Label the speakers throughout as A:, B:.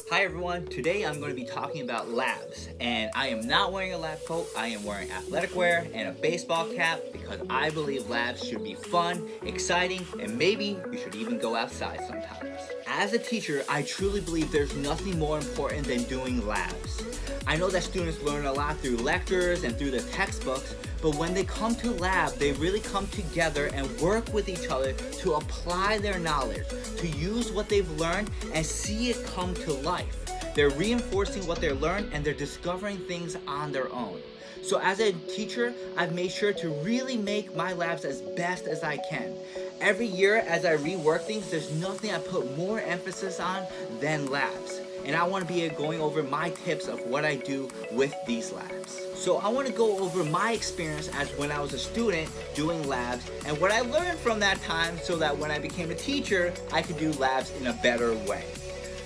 A: Hi everyone, today I'm going to be talking about labs, and I am not wearing a lab coat. I am wearing athletic wear and a baseball cap because I believe labs should be fun, exciting, and maybe you should even go outside sometimes. As a teacher, I truly believe there's nothing more important than doing labs. I know that students learn a lot through lectures and through the textbooks, but when they come to lab, they really come together and work with each other to apply their knowledge, to use what they've learned and see it come to life. They're reinforcing what they learned and they're discovering things on their own. So as a teacher, I've made sure to really make my labs as best as I can. Every year as I rework things, there's nothing I put more emphasis on than labs. And I want to be going over my tips of what I do with these labs. So I want to go over my experience as when I was a student doing labs and what I learned from that time so that when I became a teacher, I could do labs in a better way.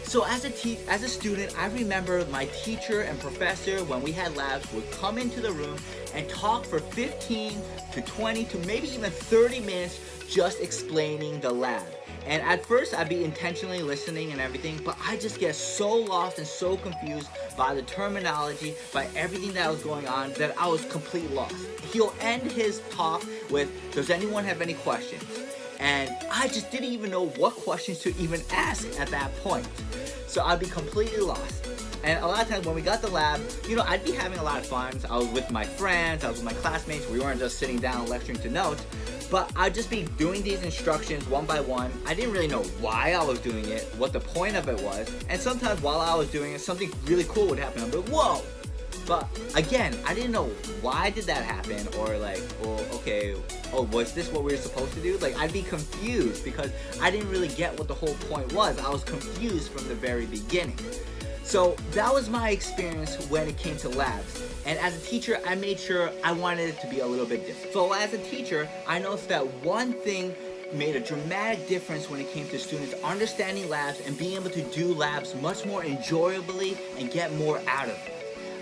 A: So as a student, I remember my teacher and professor, when we had labs, would come into the room and talk for 15 to 20 to maybe even 30 minutes just explaining the lab. And at first I'd be intentionally listening and everything, but I just get so lost and so confused by the terminology, by everything that was going on, that I was completely lost. He'll end his talk with, "Does anyone have any questions?" And I just didn't even know what questions to even ask at that point. So I'd be completely lost. And a lot of times when we got the lab, I'd be having a lot of fun. I was with my friends, I was with my classmates. We weren't just sitting down lecturing to notes. But I'd just be doing these instructions one by one. I didn't really know why I was doing it, what the point of it was. And sometimes while I was doing it, something really cool would happen. I'd be like, whoa! But again, I didn't know why did that happen, or was this what we were supposed to do? I'd be confused because I didn't really get what the whole point was. I was confused from the very beginning. So that was my experience when it came to labs. And as a teacher, I made sure I wanted it to be a little bit different. So as a teacher, I noticed that one thing made a dramatic difference when it came to students understanding labs and being able to do labs much more enjoyably and get more out of it.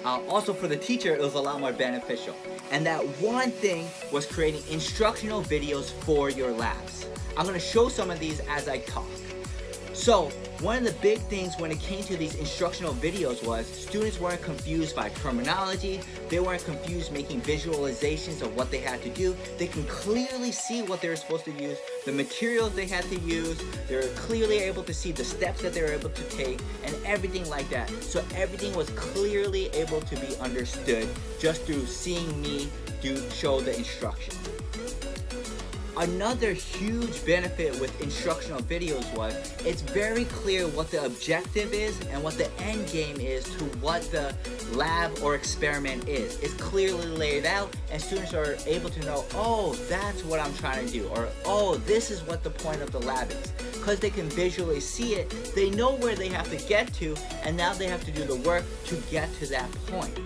A: Also for the teacher, it was a lot more beneficial. And that one thing was creating instructional videos for your labs. I'm going to show some of these as I talk. So one of the big things when it came to these instructional videos was students weren't confused by terminology. They weren't confused making visualizations of what they had to do. They can clearly see what they were supposed to use, the materials they had to use. They were clearly able to see the steps that they were able to take and everything like that. So everything was clearly able to be understood just through seeing me show the instructions. Another huge benefit with instructional videos was it's very clear what the objective is and what the end game is to what the lab or experiment is. It's clearly laid out and students are able to know, oh, that's what I'm trying to do, or oh, this is what the point of the lab is. Because they can visually see it, they know where they have to get to, and now they have to do the work to get to that point.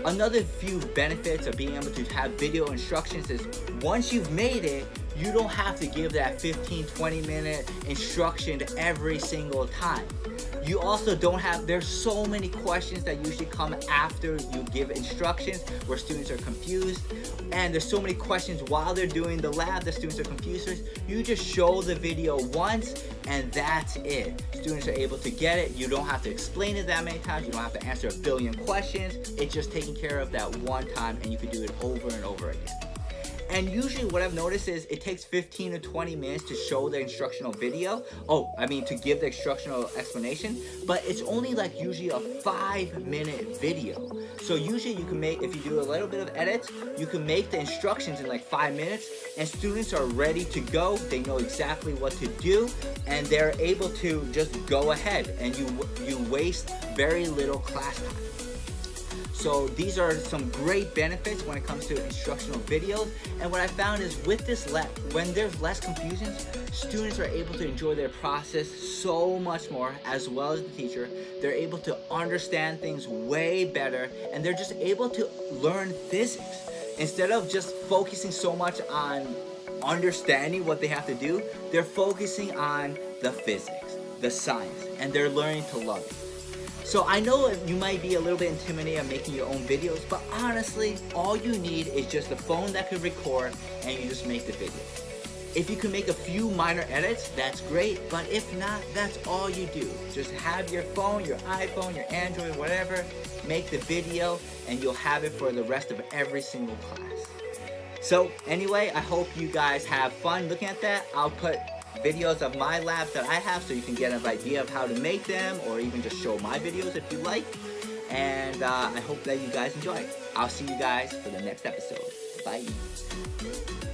A: Another few benefits of being able to have video instructions is once you've made it, you don't have to give that 15-20 minute instruction every single time. You also don't have, there's so many questions that usually come after you give instructions where students are confused, and there's so many questions while they're doing the lab that students are confused with. You just show the video once and that's it. Students are able to get it. You don't have to explain it that many times. You don't have to answer a billion questions. It's just taken care of that one time and you can do it over and over again. And usually what I've noticed is it takes 15 to 20 minutes to show the instructional video. To give the instructional explanation, but it's only usually a 5-minute video. So usually you can make, if you do a little bit of edits, you can make the instructions in 5 minutes and students are ready to go. They know exactly what to do and they're able to just go ahead and you waste very little class time. So these are some great benefits when it comes to instructional videos. And what I found is with this when there's less confusion, students are able to enjoy their process so much more, as well as the teacher. They're able to understand things way better, and they're just able to learn physics. Instead of just focusing so much on understanding what they have to do, they're focusing on the physics, the science, and they're learning to love it. So I know you might be a little bit intimidated on making your own videos, but honestly, all you need is just a phone that can record and you just make the video. If you can make a few minor edits, that's great, but if not, that's all you do. Just have your phone, your iPhone, your Android, whatever, make the video, and you'll have it for the rest of every single class. So anyway, I hope you guys have fun looking at that. I'll put videos of my labs that I have so you can get an idea of how to make them, or even just show my videos if you like. And I hope that you guys enjoy. I'll see you guys for the next episode. Bye.